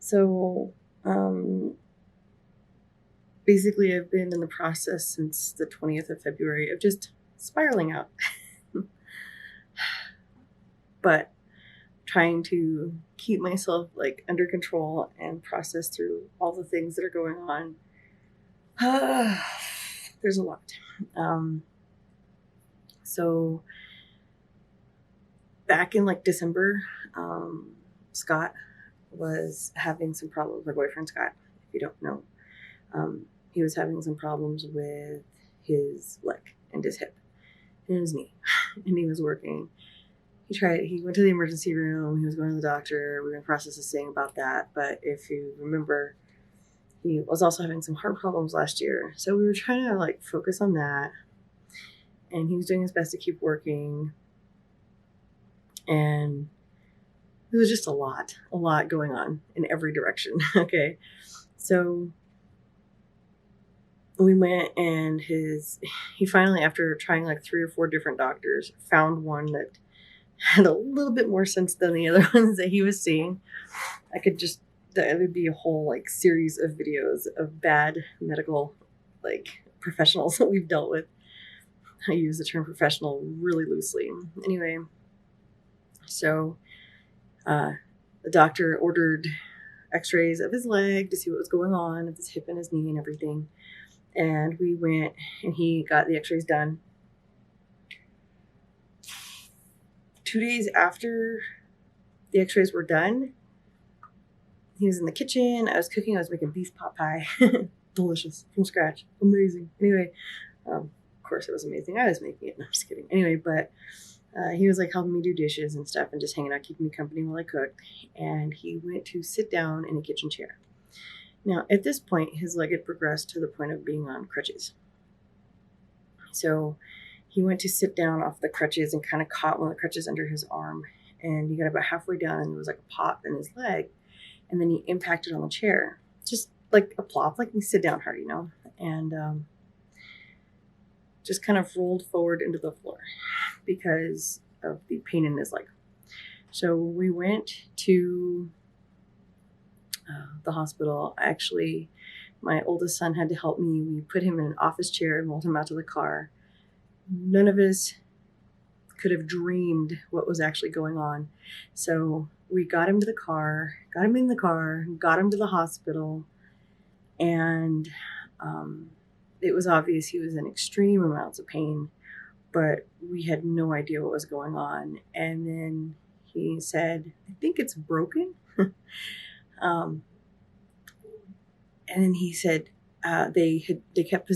So, basically, I've been in the process since the 20th of February of just spiraling out, but trying to keep myself like under control and process through all the things that are going on. There's a lot. So back in like December, Scott was having some problems. My boyfriend Scott, if you don't know, he was having some problems with his leg and his hip and his knee, and he was working. He went to the emergency room. He was going to the doctor. We were in the process of saying about that. But if you remember, he was also having some heart problems last year. So we were trying to like focus on that. And he was doing his best to keep working. And it was just a lot going on in every direction. Okay. So we went and he finally, after trying like 3 or 4 different doctors, found one that had a little bit more sense than the other ones that he was seeing. That would be a whole like series of videos of bad medical like professionals that we've dealt with. I use the term professional really loosely. Anyway, so the doctor ordered x-rays of his leg to see what was going on with his hip and his knee and everything. And we went and he got the x-rays done. 2 days after the x-rays were done, he was in the kitchen. I was cooking. I was making beef pot pie. Delicious. From scratch. Amazing. Anyway, of course it was amazing. I was making it. No, I'm just kidding. Anyway, but he was like helping me do dishes and stuff and just hanging out, keeping me company while I cooked. And he went to sit down in a kitchen chair. Now, at this point, his leg had progressed to the point of being on crutches. So he went to sit down off the crutches and kind of caught one of the crutches under his arm. And he got about halfway down and there was like a pop in his leg. And then he impacted on the chair. Just like a plop, like you sit down hard, you know. And just kind of rolled forward into the floor because of the pain in his leg. So we went to the hospital. Actually, my oldest son had to help me. We put him in an office chair and rolled him out to the car. None of us could have dreamed what was actually going on. So we got him in the car, got him to the hospital, and it was obvious he was in extreme amounts of pain, but we had no idea what was going on. And then he said, I think it's broken. And then he said they kept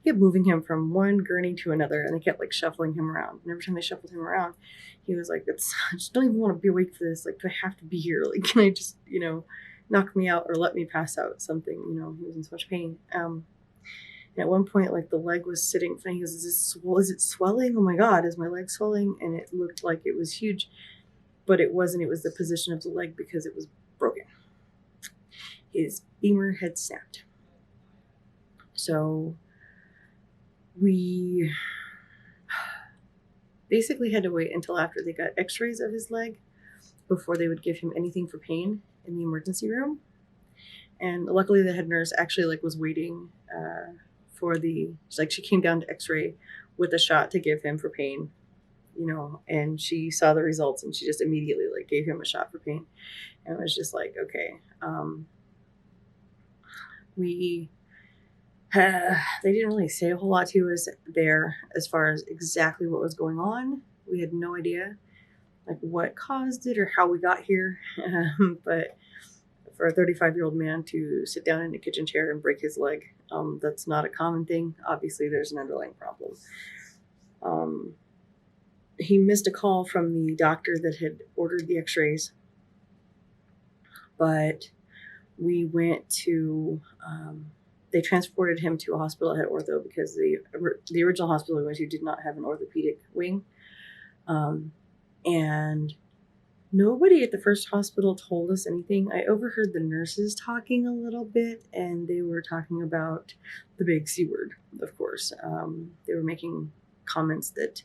moving him from one gurney to another, and they kept like shuffling him around. And every time they shuffled him around, he was like, I just don't even want to be awake for this. Like, do I have to be here? Like, can I just, knock me out or let me pass out? Something, he was in so much pain. And at one point, like the leg was sitting, and he goes, is it swelling? Oh my God, is my leg swelling? And it looked like it was huge, but it wasn't. It was the position of the leg because it was broken. His femur had snapped. So we basically had to wait until after they got x-rays of his leg before they would give him anything for pain in the emergency room. And luckily the head nurse actually was waiting she came down to x-ray with a shot to give him for pain, and she saw the results and she just immediately gave him a shot for pain. And it was just like, okay. They didn't really say a whole lot to us there as far as exactly what was going on. We had no idea what caused it or how we got here. But for a 35-year-old man to sit down in a kitchen chair and break his leg, that's not a common thing. Obviously, there's an underlying problem. He missed a call from the doctor that had ordered the x-rays, but we went to... they transported him to a hospital that had ortho because the original hospital we went to did not have an orthopedic wing. And nobody at the first hospital told us anything. I overheard the nurses talking a little bit, and they were talking about the big C word, of course. They were making comments that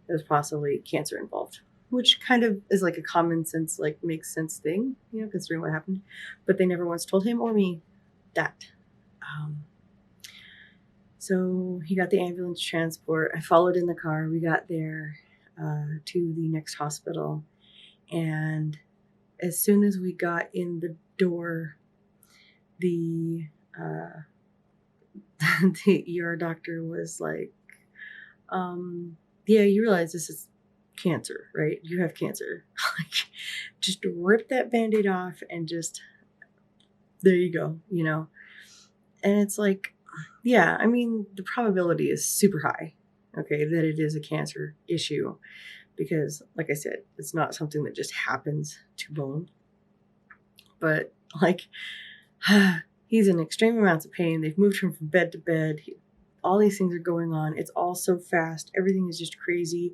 there was possibly cancer involved. which kind of is like a common sense, like makes sense thing, considering what happened. But they never once told him or me that. Um, so he got the ambulance transport. I followed in the car. We got there to the next hospital. And as soon as we got in the door, the the ER doctor was like, yeah, you realize this is cancer, right? You have cancer. Like, just rip that Band-Aid off and just, there you go, And it's like, yeah, I mean, the probability is super high, okay, that it is a cancer issue because, like I said, it's not something that just happens to bone. But, like, he's in extreme amounts of pain. They've moved him from bed to bed. All these things are going on. It's all so fast. Everything is just crazy,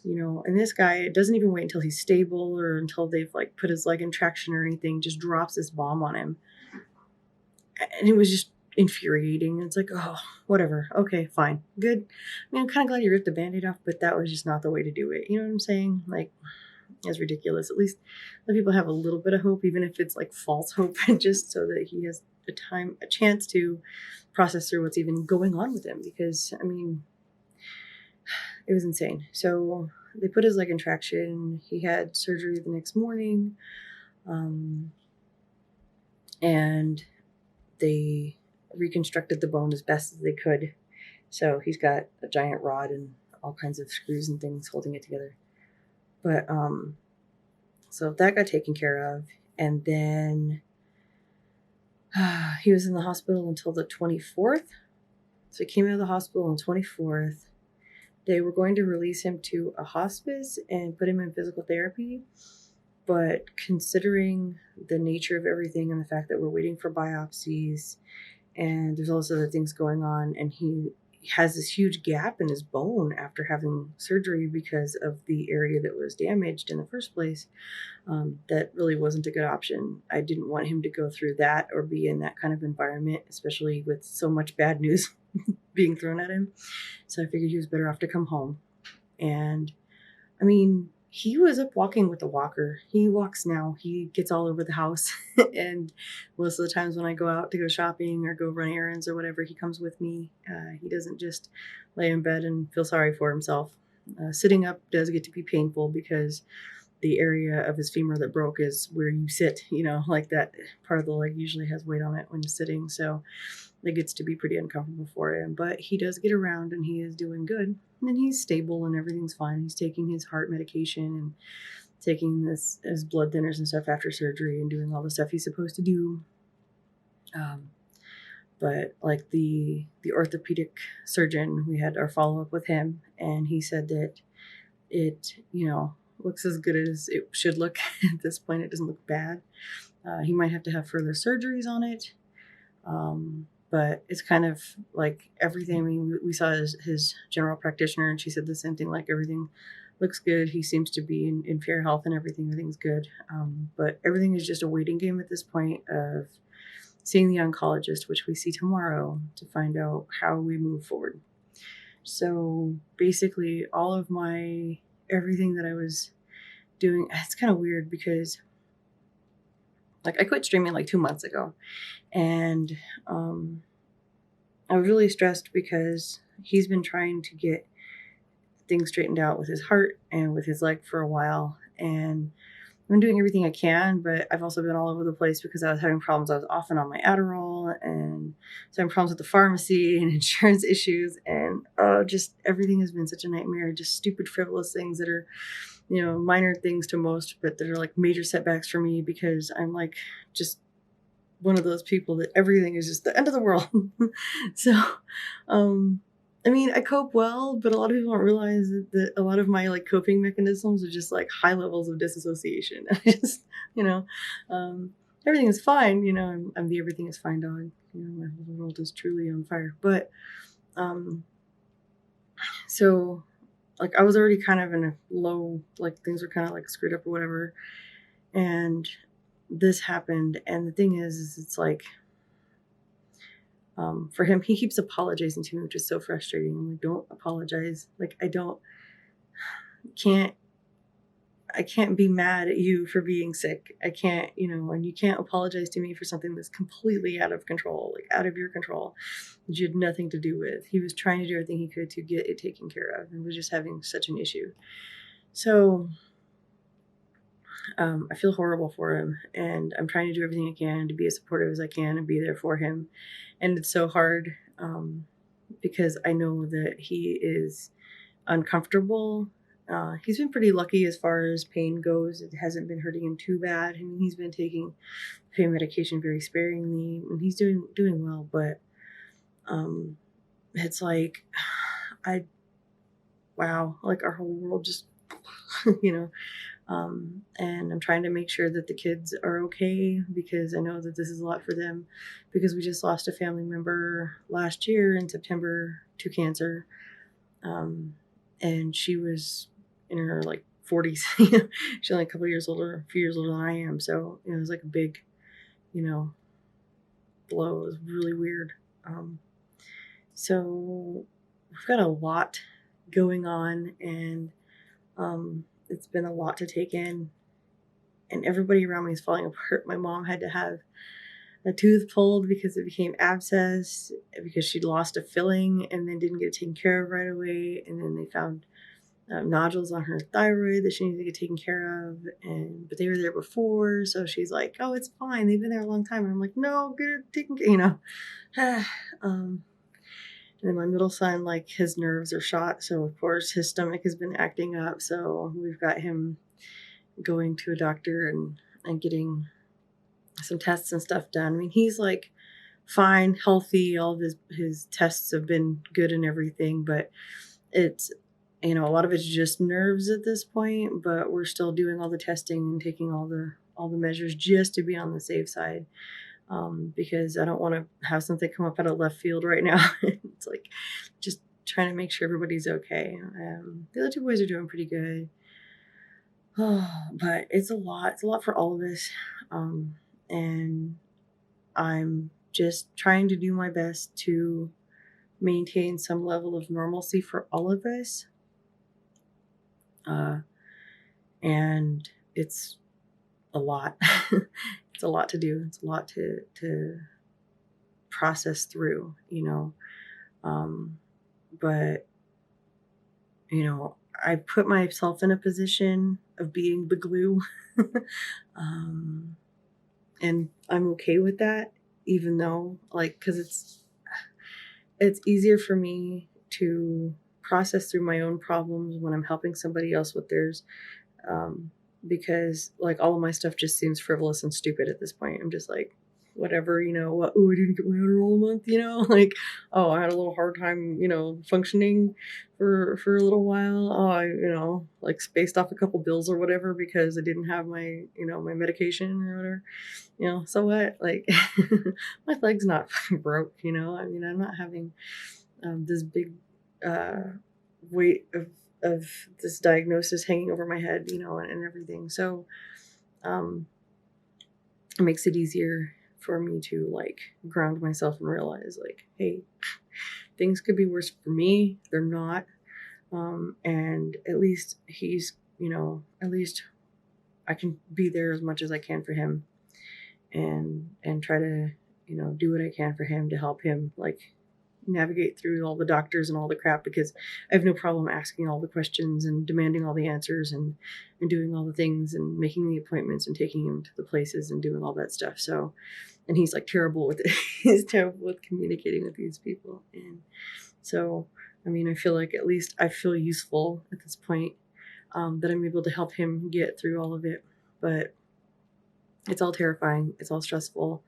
And this guy, it doesn't even wait until he's stable or until they've like put his leg in traction or anything, just drops this bomb on him. And it was just infuriating. It's like, oh, whatever. Okay, fine. Good. I mean, I'm kind of glad you ripped the Band-Aid off, but that was just not the way to do it. You know what I'm saying? Like, it's ridiculous. At least let people have a little bit of hope, even if it's like false hope, just so that he has a chance to process through what's even going on with him. Because, I mean, it was insane. So they put his leg in traction. He had surgery the next morning. And they reconstructed the bone as best as they could. So he's got a giant rod and all kinds of screws and things holding it together. But so that got taken care of. And then he was in the hospital until the 24th. So he came out of the hospital on the 24th. They were going to release him to a hospice and put him in physical therapy. But considering the nature of everything and the fact that we're waiting for biopsies and there's also other things going on, and he has this huge gap in his bone after having surgery because of the area that was damaged in the first place, that really wasn't a good option. I didn't want him to go through that or be in that kind of environment, especially with so much bad news being thrown at him. So I figured he was better off to come home. And I mean, he was up walking with a walker. He walks now. He gets all over the house. And most of the times when I go out to go shopping or go run errands or whatever, he comes with me. He doesn't just lay in bed and feel sorry for himself. Sitting up does get to be painful because the area of his femur that broke is where you sit, like that part of the leg usually has weight on it when you're sitting. So it gets to be pretty uncomfortable for him, but he does get around and he is doing good and he's stable and everything's fine. He's taking his heart medication and taking his blood thinners and stuff after surgery and doing all the stuff he's supposed to do. But like the orthopedic surgeon, we had our follow-up with him and he said that it, looks as good as it should look at this point. It doesn't look bad. He might have to have further surgeries on it. But it's kind of like everything. I mean, we saw his general practitioner and she said the same thing, like everything looks good. He seems to be in fair health and everything's good. But everything is just a waiting game at this point of seeing the oncologist, which we see tomorrow, to find out how we move forward. So basically all of everything that I was doing, it's kind of weird because like I quit streaming like 2 months ago. And I was really stressed because he's been trying to get things straightened out with his heart and with his leg for a while. And I've been doing everything I can, but I've also been all over the place because I was having problems. I was off and on my Adderall and so having problems with the pharmacy and insurance issues. And just everything has been such a nightmare. Just stupid, frivolous things that are, minor things to most, but that are like major setbacks for me because I'm like just one of those people that everything is just the end of the world. So, I mean, I cope well, but a lot of people don't realize that a lot of my like coping mechanisms are just like high levels of disassociation. I just, everything is fine. I'm the everything is fine dog. My whole world is truly on fire. But, so like I was already kind of in a low, like things were kind of like screwed up or whatever. And this happened, and the thing is it's like for him, he keeps apologizing to me, which is so frustrating. I'm like, don't apologize. Like I can't I can't be mad at you for being sick. I can't, and you can't apologize to me for something that's completely out of control, like out of your control, that you had nothing to do with. He was trying to do everything he could to get it taken care of and was just having such an issue. So I feel horrible for him, and I'm trying to do everything I can to be as supportive as I can and be there for him. And it's so hard because I know that he is uncomfortable. He's been pretty lucky as far as pain goes. It hasn't been hurting him too bad. I mean, he's been taking pain medication very sparingly, and he's doing well. But it's like, like our whole world just, you know. And I'm trying to make sure that the kids are okay, because I know that this is a lot for them, because we just lost a family member last year in September to cancer. And she was in her like 40s. She's only a few years older than I am. So, it was like a big, blow. It was really weird. So we've got a lot going on, and it's been a lot to take in, and everybody around me is falling apart. My mom had to have a tooth pulled because it became abscess, because she'd lost a filling and then didn't get it taken care of right away. And then they found nodules on her thyroid that she needed to get taken care of. But they were there before. So she's like, oh, it's fine. They've been there a long time. And I'm like, no, get it taken care of, And then my middle son, like, his nerves are shot. So of course his stomach has been acting up. So we've got him going to a doctor and getting some tests and stuff done. I mean, he's like fine, healthy. All of his tests have been good and everything, but it's, a lot of it's just nerves at this point, but we're still doing all the testing and taking all the measures just to be on the safe side. Because I don't want to have something come up out of left field right now. It's like just trying to make sure everybody's okay. The other two boys are doing pretty good. Oh, but it's a lot. It's a lot for all of us. And I'm just trying to do my best to maintain some level of normalcy for all of us. And it's a lot. It's a lot to do. It's a lot to process through, but, I put myself in a position of being the glue. And I'm okay with that, even though, because it's easier for me to process through my own problems when I'm helping somebody else with theirs, because all of my stuff just seems frivolous and stupid at this point. I'm just like, whatever, what, oh, I didn't get my Adderall a month, oh, I had a little hard time, functioning for a little while. Oh, I, spaced off a couple bills or whatever because I didn't have my, my medication or whatever, so what, my leg's not broke, I mean, I'm not having this big weight of this diagnosis hanging over my head, and everything. So it makes it easier for me to ground myself and realize hey, things could be worse for me. They're not. And at least he's, at least I can be there as much as I can for him, and try to, do what I can for him to help him navigate through all the doctors and all the crap, because I have no problem asking all the questions and demanding all the answers and doing all the things and making the appointments and taking him to the places and doing all that stuff. So, and he's terrible with it. He's terrible with communicating with these people. And so, I mean, I feel at least I feel useful at this point, that I'm able to help him get through all of it. But it's all terrifying. It's all stressful,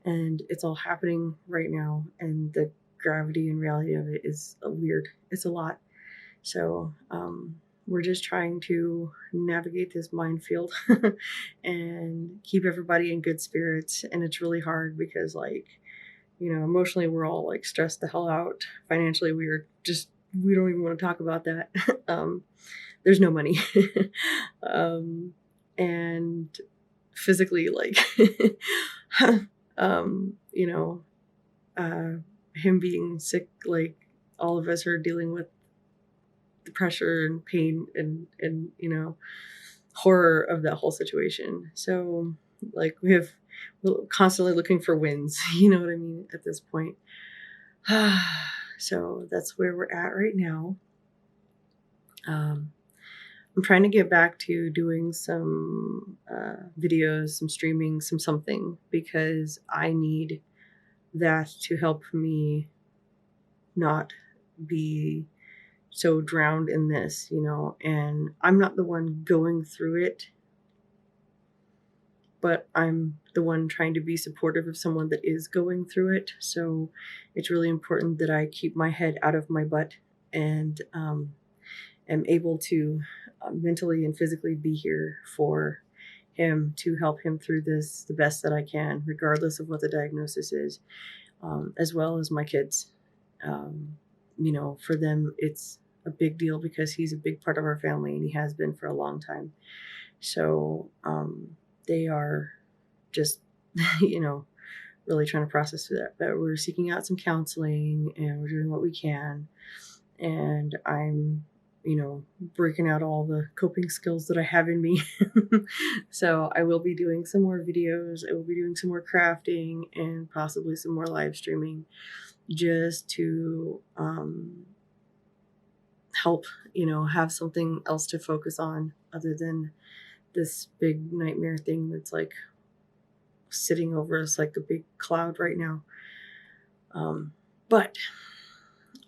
and it's all happening right now. And the gravity and reality of it is weird. It's a lot. So we're just trying to navigate this minefield and keep everybody in good spirits. And it's really hard because emotionally we're all stressed the hell out. Financially we don't even want to talk about that. There's no money. And physically him being sick, all of us are dealing with the pressure and pain and horror of that whole situation. So like we're constantly looking for wins, you know what I mean, at this point. So that's where we're at right now. I'm trying to get back to doing some videos, some streaming, something, because I need that to help me not be so drowned in this, you know, and I'm not the one going through it, but I'm the one trying to be supportive of someone that is going through it. So it's really important that I keep my head out of my butt and am able to mentally and physically be here for him to help him through this the best that I can, regardless of what the diagnosis is, as well as my kids. You know, for them, it's a big deal because he's a big part of our family and he has been for a long time. So they are just, you know, really trying to process through that. But we're seeking out some counseling and we're doing what we can. And I'm, you know, breaking out all the coping skills that I have in me. So I will be doing some more videos. I will be doing some more crafting and possibly some more live streaming just to help, you know, have something else to focus on other than this big nightmare thing that's like sitting over us like a big cloud right now. But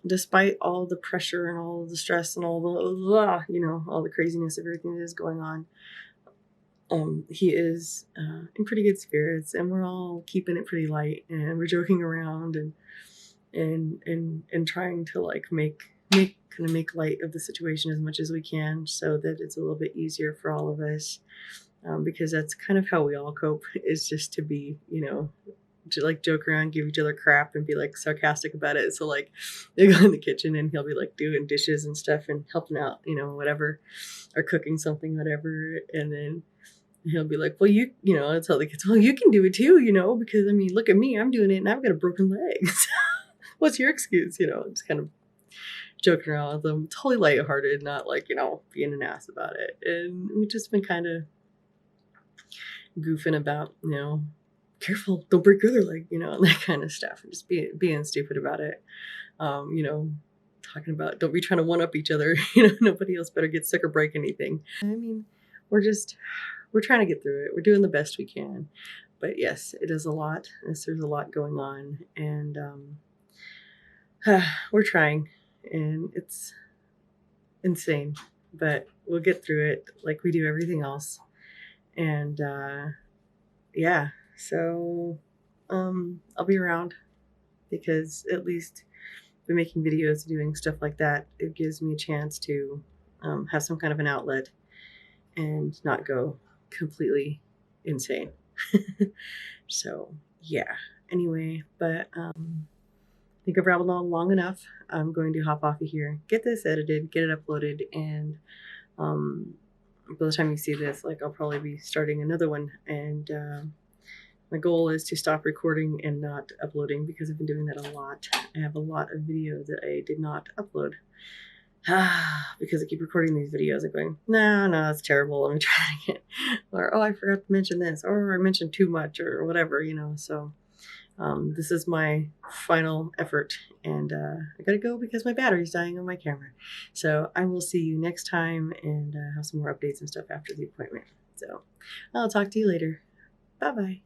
despite all the pressure and all the stress and all the, you know, all the craziness of everything that is going on, he is in pretty good spirits, and we're all keeping it pretty light, and we're joking around and trying to like make light of the situation as much as we can, so that it's a little bit easier for all of us. Because that's kind of how we all cope, is just to be, you know, to like joke around, give each other crap, and be like sarcastic about it. So like they go in the kitchen and he'll be like doing dishes and stuff and helping out, you know, whatever, or cooking something, whatever. And then he'll be like, well, you know, I'll tell the kids, well, you can do it too, you know, because I mean, look at me, I'm doing it and I've got a broken leg. What's your excuse? You know, just kind of joking around with them, totally lighthearted, not like, you know, being an ass about it. And we've just been kind of goofing about, you know, careful, don't break your other leg, you know, and that kind of stuff, and just being stupid about it. You know, talking about don't be trying to one up each other, you know, nobody else better get sick or break anything. I mean, we're trying to get through it. We're doing the best we can. But yes, it is a lot. There's a lot going on, and we're trying, and it's insane, but we'll get through it like we do everything else. And yeah, so I'll be around, because at least by making videos and doing stuff like that, it gives me a chance to have some kind of an outlet and not go completely insane. So yeah, anyway, but I think I've rambled on long enough. I'm going to hop off of here, get this edited, get it uploaded, and by the time you see this, like, I'll probably be starting another one. And my goal is to stop recording and not uploading, because I've been doing that a lot. I have a lot of video that I did not upload because I keep recording these videos and going, no, that's terrible, let me try it again. Or, oh, I forgot to mention this, or I mentioned too much, or whatever, you know. So this is my final effort, and I gotta go because my battery's dying on my camera. So I will see you next time, and have some more updates and stuff after the appointment. So I'll talk to you later. Bye bye.